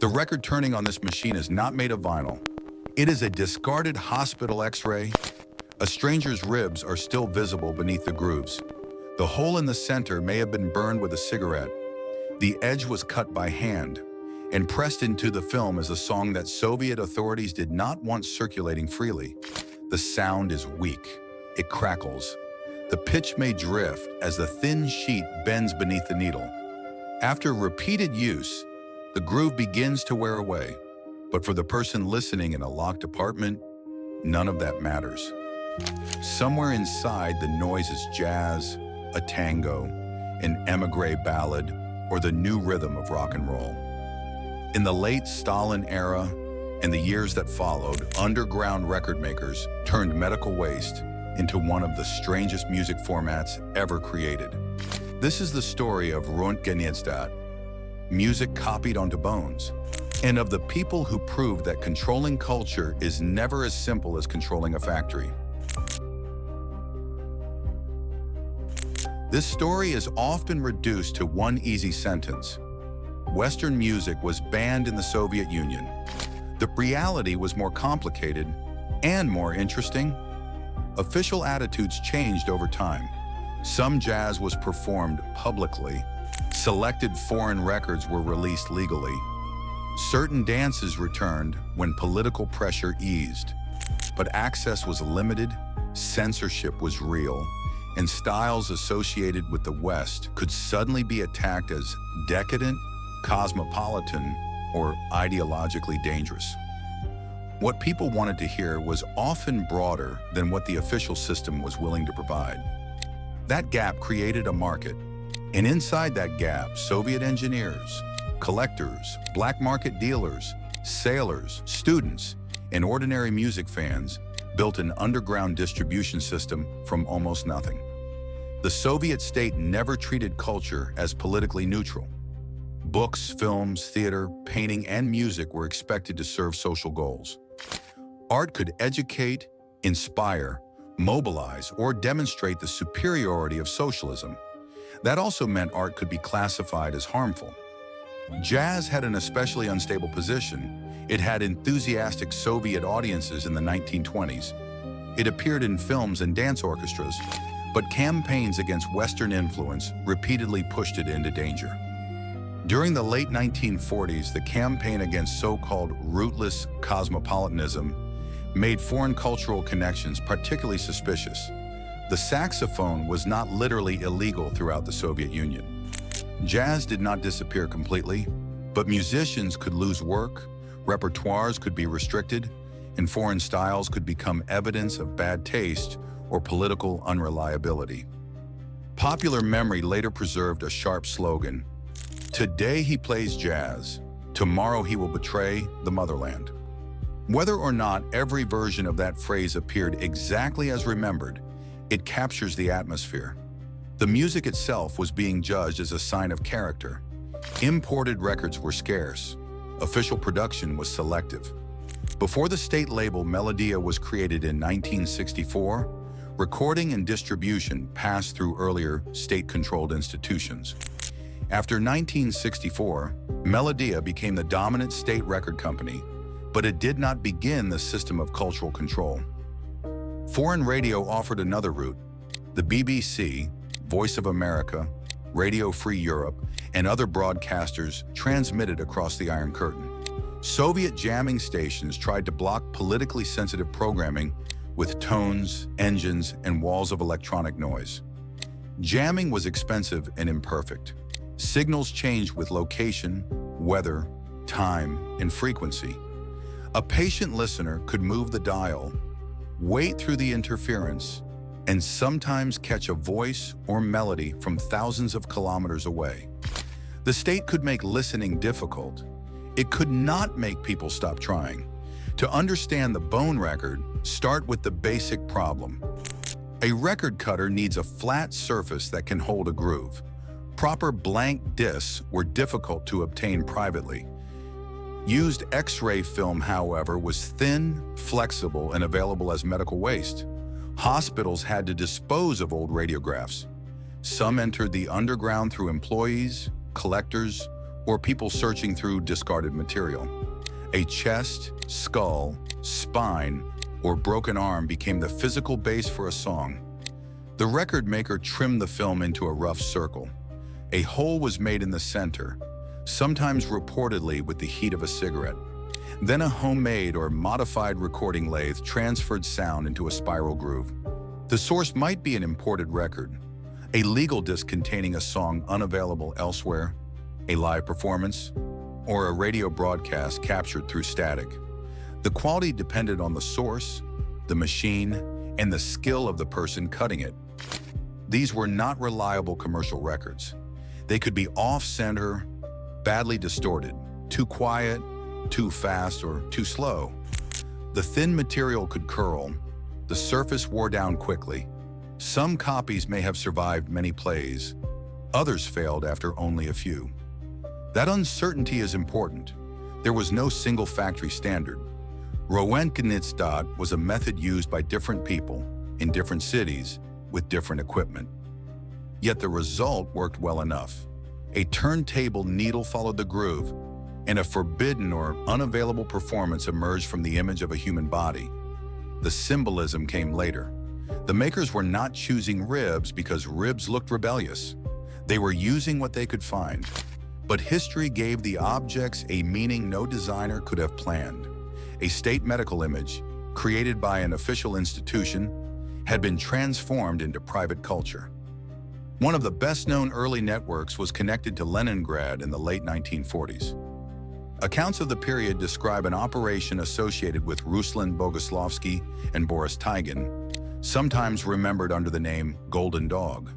The record turning on this machine is not made of vinyl. It is a discarded hospital X-ray. A stranger's ribs are still visible beneath the grooves. The hole in the center may have been burned with a cigarette. The edge was cut by hand and pressed into the film as a song that Soviet authorities did not want circulating freely. The sound is weak. It crackles. The pitch may drift as the thin sheet bends beneath the needle. After repeated use, the groove begins to wear away. But for the person listening in a locked apartment, none of that matters. Somewhere inside, the noise is jazz, a tango, an emigre ballad, or the new rhythm of rock and roll. In the late Stalin era and the years that followed, underground record makers turned medical waste into one of the strangest music formats ever created. This is the story of roentgenizdat, music copied onto bones, and of the people who proved that controlling culture is never as simple as controlling a factory. This story is often reduced to one easy sentence. Western music was banned in the Soviet Union. The reality was more complicated and more interesting. Official attitudes changed over time. Some jazz was performed publicly. Selected foreign records were released legally. Certain dances returned when political pressure eased. But access was limited, censorship was real, and styles associated with the West could suddenly be attacked as decadent, cosmopolitan, or ideologically dangerous. What people wanted to hear was often broader than what the official system was willing to provide. That gap created a market, and inside that gap, Soviet engineers, collectors, black market dealers, sailors, students, and ordinary music fans built an underground distribution system from almost nothing. The Soviet state never treated culture as politically neutral. Books, films, theater, painting, and music were expected to serve social goals. Art could educate, inspire, mobilize, or demonstrate the superiority of socialism. That also meant art could be classified as harmful. Jazz had an especially unstable position. It had enthusiastic Soviet audiences in the 1920s. It appeared in films and dance orchestras, but campaigns against Western influence repeatedly pushed it into danger. During the late 1940s, the campaign against so-called rootless cosmopolitanism made foreign cultural connections particularly suspicious. The saxophone was not literally illegal throughout the Soviet Union. Jazz did not disappear completely, but musicians could lose work, repertoires could be restricted, and foreign styles could become evidence of bad taste or political unreliability. Popular memory later preserved a sharp slogan: "Today he plays jazz, tomorrow he will betray the motherland." Whether or not every version of that phrase appeared exactly as remembered, it captures the atmosphere. The music itself was being judged as a sign of character. Imported records were scarce. Official production was selective. Before the state label Melodia was created in 1964, recording and distribution passed through earlier state-controlled institutions. After 1964, Melodia became the dominant state record company, but it did not begin the system of cultural control. Foreign radio offered another route. The BBC, Voice of America, Radio Free Europe, and other broadcasters transmitted across the Iron Curtain. Soviet jamming stations tried to block politically sensitive programming with tones, engines, and walls of electronic noise. Jamming was expensive and imperfect. Signals changed with location, weather, time, and frequency. A patient listener could move the dial, wait through the interference, and sometimes catch a voice or melody from thousands of kilometers away. The state could make listening difficult. It could not make people stop trying. To understand the bone record, start with the basic problem. A record cutter needs a flat surface that can hold a groove. Proper blank discs were difficult to obtain privately. Used X-ray film, however, was thin, flexible, and available as medical waste. Hospitals had to dispose of old radiographs. Some entered the underground through employees, collectors, or people searching through discarded material. A chest, skull, spine, or broken arm became the physical base for a song. The record maker trimmed the film into a rough circle. A hole was made in the center, sometimes reportedly with the heat of a cigarette. Then a homemade or modified recording lathe transferred sound into a spiral groove. The source might be an imported record, a legal disc containing a song unavailable elsewhere, a live performance, or a radio broadcast captured through static. The quality depended on the source, the machine, and the skill of the person cutting it. These were not reliable commercial records. They could be off-center, badly distorted, too quiet, too fast, or too slow. The thin material could curl, the surface wore down quickly. Some copies may have survived many plays, others failed after only a few. That uncertainty is important. There was no single factory standard. Roentgenizdat was a method used by different people in different cities with different equipment. Yet the result worked well enough. A turntable needle followed the groove, and a forbidden or unavailable performance emerged from the image of a human body. The symbolism came later. The makers were not choosing ribs because ribs looked rebellious. They were using what they could find. But history gave the objects a meaning no designer could have planned. A state medical image, created by an official institution, had been transformed into private culture. One of the best-known early networks was connected to Leningrad in the late 1940s. Accounts of the period describe an operation associated with Ruslan Bogoslavsky and Boris Tygin, sometimes remembered under the name Golden Dog.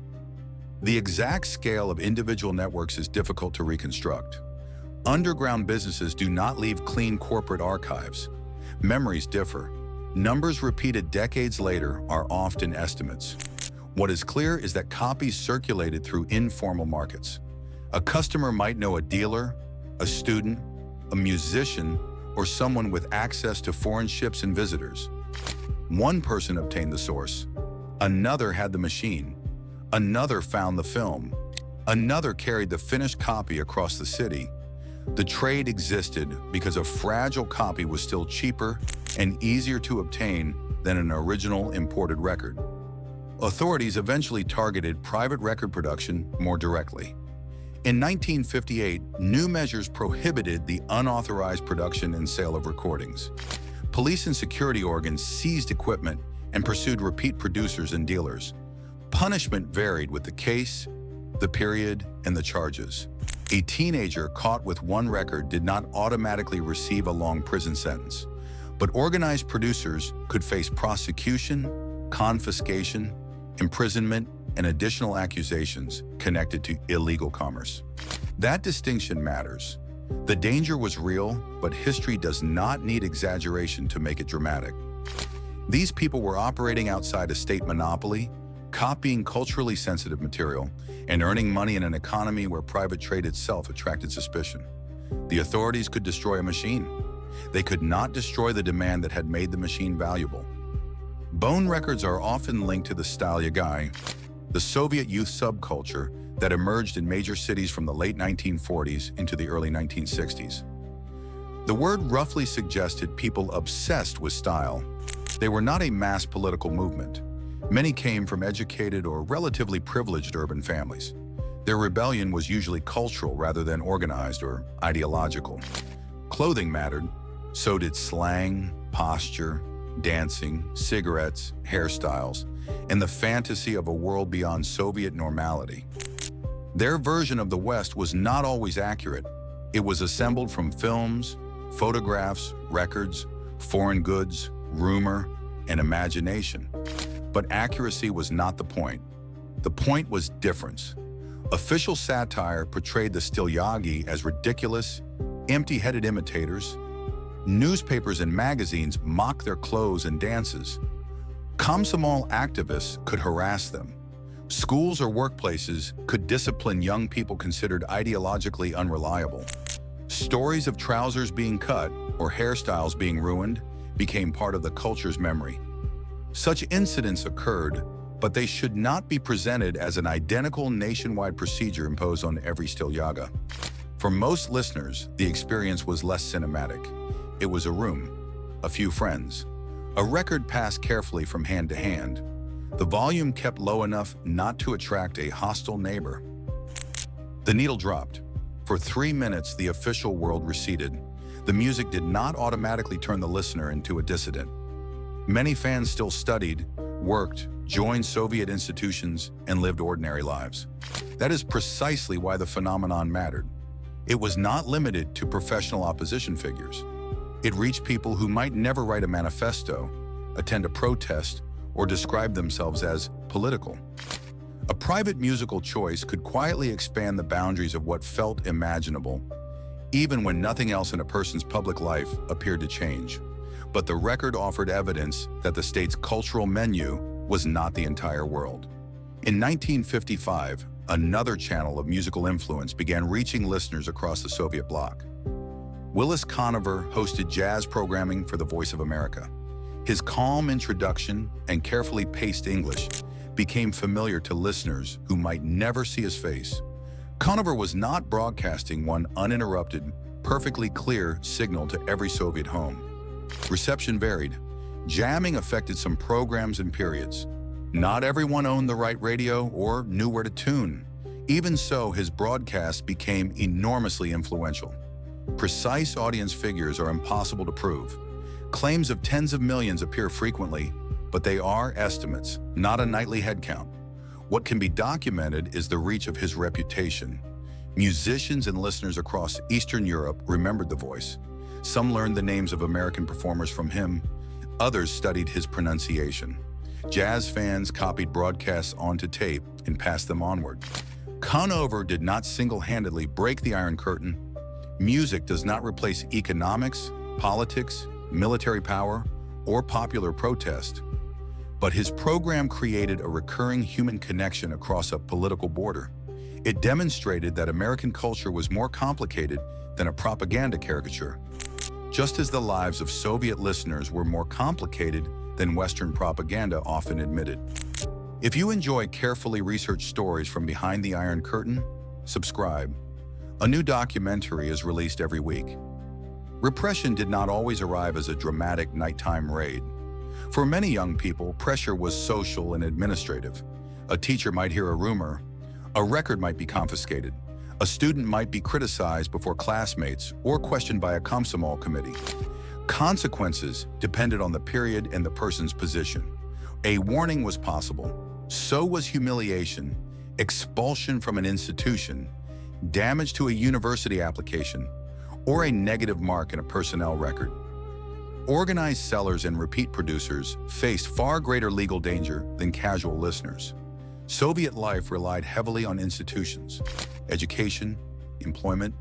The exact scale of individual networks is difficult to reconstruct. Underground businesses do not leave clean corporate archives. Memories differ. Numbers repeated decades later are often estimates. What is clear is that copies circulated through informal markets. A customer might know a dealer, a student, a musician, or someone with access to foreign ships and visitors. One person obtained the source, another had the machine, another found the film, another carried the finished copy across the city. The trade existed because a fragile copy was still cheaper and easier to obtain than an original imported record. Authorities eventually targeted private record production more directly. In 1958, new measures prohibited the unauthorized production and sale of recordings. Police and security organs seized equipment and pursued repeat producers and dealers. Punishment varied with the case, the period, and the charges. A teenager caught with one record did not automatically receive a long prison sentence, but organized producers could face prosecution, confiscation, imprisonment, and additional accusations connected to illegal commerce. That distinction matters. The danger was real, but history does not need exaggeration to make it dramatic. These people were operating outside a state monopoly, copying culturally sensitive material, and earning money in an economy where private trade itself attracted suspicion. The authorities could destroy a machine. They could not destroy the demand that had made the machine valuable. Bone records are often linked to the Stilyagi, the Soviet youth subculture that emerged in major cities from the late 1940s into the early 1960s. The word roughly suggested people obsessed with style. They were not a mass political movement. Many came from educated or relatively privileged urban families. Their rebellion was usually cultural rather than organized or ideological. Clothing mattered, so did slang, posture, dancing, cigarettes, hairstyles, and the fantasy of a world beyond Soviet normality. Their version of the West was not always accurate. It was assembled from films, photographs, records, foreign goods, rumor, and imagination. But accuracy was not the point. The point was difference. Official satire portrayed the Stilyagi as ridiculous, empty-headed imitators. Newspapers and magazines mocked their clothes and dances. Komsomol activists could harass them. Schools or workplaces could discipline young people considered ideologically unreliable. Stories of trousers being cut or hairstyles being ruined became part of the culture's memory. Such incidents occurred, but they should not be presented as an identical nationwide procedure imposed on every Stylyaga. For most listeners, the experience was less cinematic. It was a room, a few friends, a record passed carefully from hand to hand, the volume kept low enough not to attract a hostile neighbor. The needle dropped. For 3 minutes, the official world receded. The music did not automatically turn the listener into a dissident. Many fans still studied, worked, joined Soviet institutions, and lived ordinary lives. That is precisely why the phenomenon mattered. It was not limited to professional opposition figures. It reached people who might never write a manifesto, attend a protest, or describe themselves as political. A private musical choice could quietly expand the boundaries of what felt imaginable, even when nothing else in a person's public life appeared to change. But the record offered evidence that the state's cultural menu was not the entire world. In 1955, another channel of musical influence began reaching listeners across the Soviet bloc. Willis Conover hosted jazz programming for the Voice of America. His calm introduction and carefully paced English became familiar to listeners who might never see his face. Conover was not broadcasting one uninterrupted, perfectly clear signal to every Soviet home. Reception varied. Jamming affected some programs and periods. Not everyone owned the right radio or knew where to tune. Even so, his broadcasts became enormously influential. Precise audience figures are impossible to prove. Claims of tens of millions appear frequently, but they are estimates, not a nightly headcount. What can be documented is the reach of his reputation. Musicians and listeners across Eastern Europe remembered the voice. Some learned the names of American performers from him. Others studied his pronunciation. Jazz fans copied broadcasts onto tape and passed them onward. Conover did not single-handedly break the Iron Curtain. Music does not replace economics, politics, military power, or popular protest. But his program created a recurring human connection across a political border. It demonstrated that American culture was more complicated than a propaganda caricature, just as the lives of Soviet listeners were more complicated than Western propaganda often admitted. If you enjoy carefully researched stories from behind the Iron Curtain, subscribe. A new documentary is released every week. Repression did not always arrive as a dramatic nighttime raid. For many young people, pressure was social and administrative. A teacher might hear a rumor, a record might be confiscated, a student might be criticized before classmates or questioned by a Komsomol committee. Consequences depended on the period and the person's position. A warning was possible. So was humiliation, expulsion from an institution, damage to a university application, or a negative mark in a personnel record. Organized sellers and repeat producers faced far greater legal danger than casual listeners. Soviet life relied heavily on institutions. Education, employment,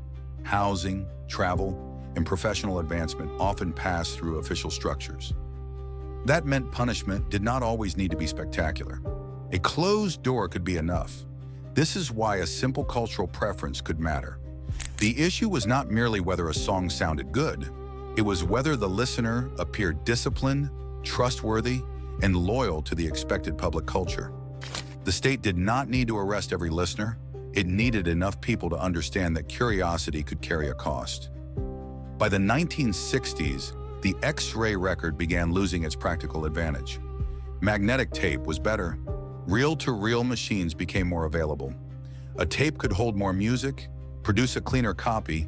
housing, travel, and professional advancement often passed through official structures. That meant punishment did not always need to be spectacular. A closed door could be enough. This is why a simple cultural preference could matter. The issue was not merely whether a song sounded good. It was whether the listener appeared disciplined, trustworthy, and loyal to the expected public culture. The state did not need to arrest every listener. It needed enough people to understand that curiosity could carry a cost. By the 1960s, the X-ray record began losing its practical advantage. Magnetic tape was better. Reel-to-reel machines became more available. A tape could hold more music, produce a cleaner copy,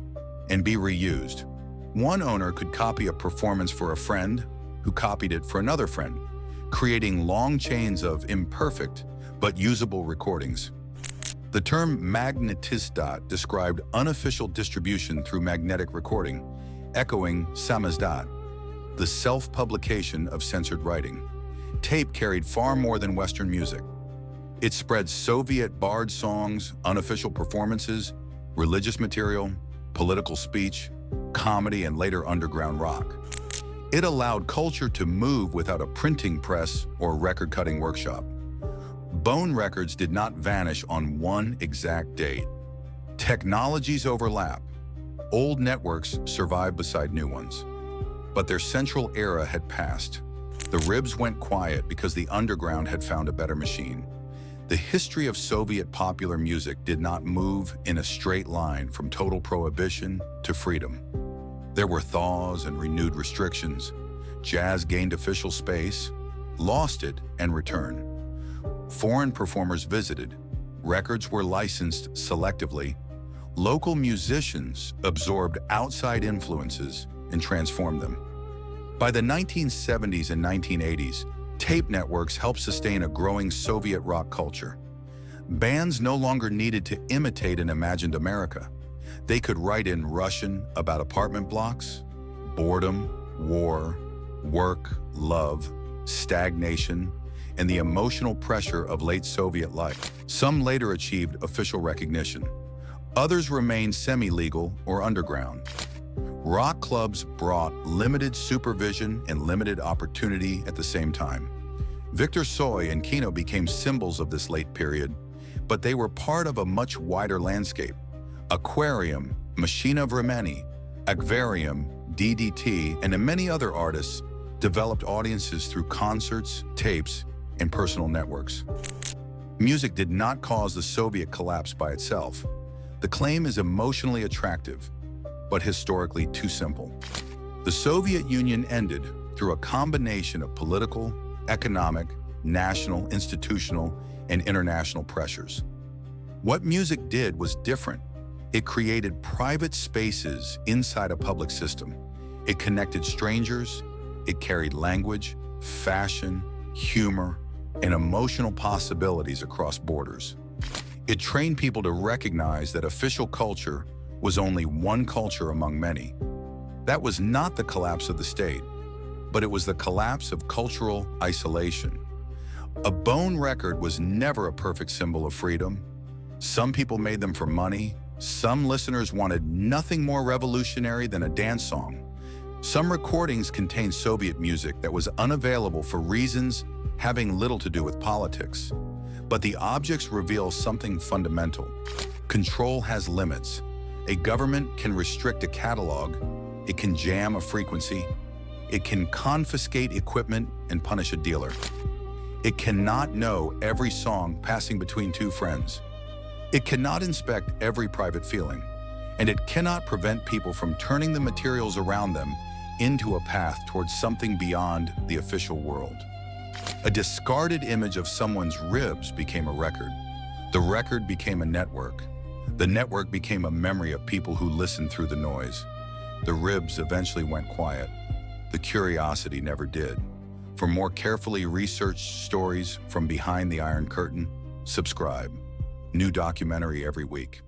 and be reused. One owner could copy a performance for a friend who copied it for another friend, creating long chains of imperfect but usable recordings. The term Magnitizdat described unofficial distribution through magnetic recording, echoing samizdat, the self-publication of censored writing. Tape carried far more than Western music. It spread Soviet bard songs, unofficial performances, religious material, political speech, comedy, and later underground rock. It allowed culture to move without a printing press or record-cutting workshop. Bone records did not vanish on one exact date. Technologies overlap. Old networks survived beside new ones. But their central era had passed. The ribs went quiet because the underground had found a better machine. The history of Soviet popular music did not move in a straight line from total prohibition to freedom. There were thaws and renewed restrictions. Jazz gained official space, lost it, and returned. Foreign performers visited. Records were licensed selectively. Local musicians absorbed outside influences and transformed them. By the 1970s and 1980s, tape networks helped sustain a growing Soviet rock culture. Bands no longer needed to imitate an imagined America. They could write in Russian about apartment blocks, boredom, war, work, love, stagnation, and the emotional pressure of late Soviet life. Some later achieved official recognition. Others remained semi-legal or underground. Rock clubs brought limited supervision and limited opportunity at the same time. Victor Tsoi and Kino became symbols of this late period, but they were part of a much wider landscape. Aquarium, Machina Vremeni, Akvarium, DDT, and many other artists developed audiences through concerts, tapes, and personal networks. Music did not cause the Soviet collapse by itself. The claim is emotionally attractive, but historically too simple. The Soviet Union ended through a combination of political, economic, national, institutional, and international pressures. What music did was different. It created private spaces inside a public system. It connected strangers. It carried language, fashion, humor, and emotional possibilities across borders. It trained people to recognize that official culture was only one culture among many. That was not the collapse of the state, but it was the collapse of cultural isolation. A bone record was never a perfect symbol of freedom. Some people made them for money. Some listeners wanted nothing more revolutionary than a dance song. Some recordings contained Soviet music that was unavailable for reasons having little to do with politics. But the objects reveal something fundamental. Control has limits. A government can restrict a catalog. It can jam a frequency. It can confiscate equipment and punish a dealer. It cannot know every song passing between two friends. It cannot inspect every private feeling. And it cannot prevent people from turning the materials around them into a path towards something beyond the official world. A discarded image of someone's ribs became a record. The record became a network. The network became a memory of people who listened through the noise. The ribs eventually went quiet. The curiosity never did. For more carefully researched stories from behind the Iron Curtain, subscribe. New documentary every week.